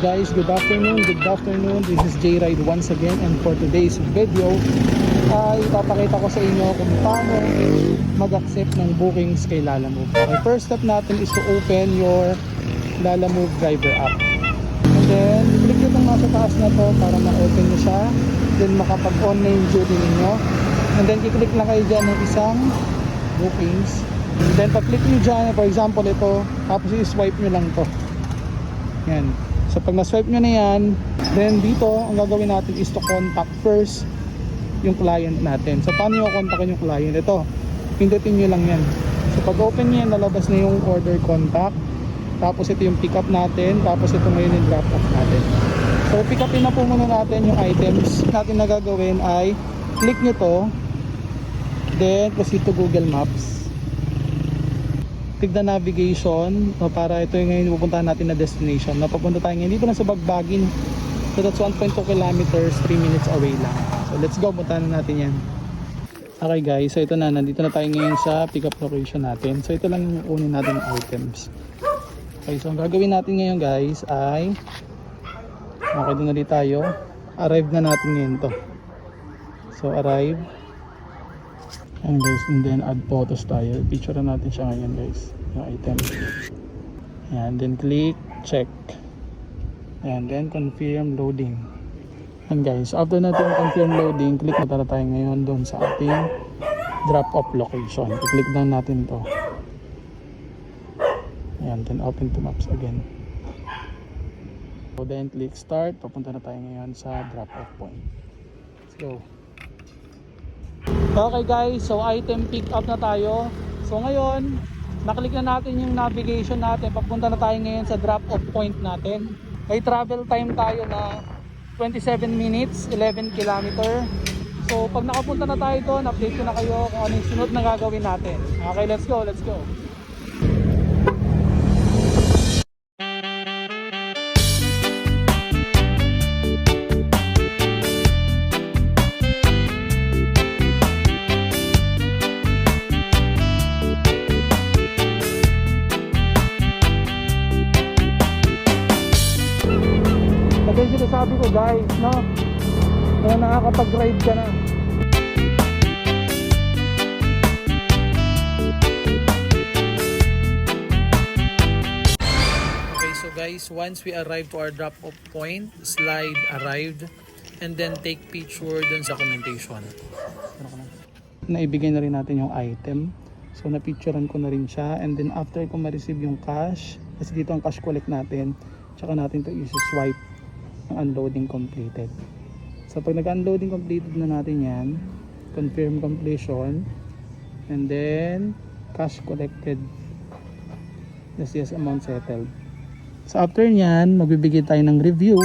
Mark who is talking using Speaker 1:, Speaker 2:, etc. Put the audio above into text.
Speaker 1: guys, good afternoon. This is J-Ride once again, and for today's video ay ipapakita ko sa inyo kung paano mag-accept ng bookings kay Lalamove. Okay, first step natin is to open your Lalamove driver app. And then, click nyo itong nasa taas na to para ma-open nyo siya. Then makapag-on na yung duty ninyo. And then, i-click lang kayo dyan ng isang bookings. And then, pag-click nyo dyan, for example ito, tapos i-swipe nyo lang to. Yan. So pag na-swipe nyo na yan, then dito ang gagawin natin is to contact first yung client natin. So paano nyo kontakin yung client? Ito, pindutin nyo lang yan. So pag open nyo yan, lalabas na yung order contact. Tapos ito yung pick up natin. Tapos ito ngayon yung drop off natin. So pick upin na po muna natin yung items natin na gagawin ay click nyo to, then proceed to Google Maps. Click the navigation para ito yung ngayon pupuntahan natin na destination. Napapunta tayo ngayon dito na sa Bagbagin. So that's 1.2 kilometers, 3 minutes away lang. So let's go, puntahan na natin yan. Okay guys, so ito na, nandito na tayo ngayon sa pick up location natin. So ito lang yung unin natin ng items. Okay, so ang gagawin natin ngayon guys ay okay, doon ulit tayo. Arrive na natin ngayon to. So arrive. And guys, and then add photos tayo. Picture na natin siya ngayon guys, yung item. And then click check. And then confirm loading. And guys, after natin confirm loading, click na tayo ngayon doon sa ating drop off location. I-click down natin to. And then open to maps again. So then click start. Papunta na tayo ngayon sa drop off point. Let's go. Okay guys, so item pick up na tayo. So ngayon, naklik na natin yung navigation natin. Papunta na tayo ngayon sa drop off point natin. May travel time tayo na 27 minutes, 11 kilometer. So pag nakapunta na tayo doon, update ko na kayo kung ano yung sunod na gagawin natin. Okay, let's go. Kasi sinasabi ko guys, no? Na nakakapag-ride ka na. Okay, so guys, once we arrive to our drop-off point, slide arrived, and then take picture dun sa commentation. Naibigay na rin natin yung item. So na-picturean ko na rin siya, and then after ko ma-receive yung cash, kasi dito ang cash collect natin, tsaka natin to i-swipe unloading completed. So pag nag-unloading completed na natin yan, confirm completion, and then cash collected, yes amount settled. So after nyan, magbibigay tayo ng review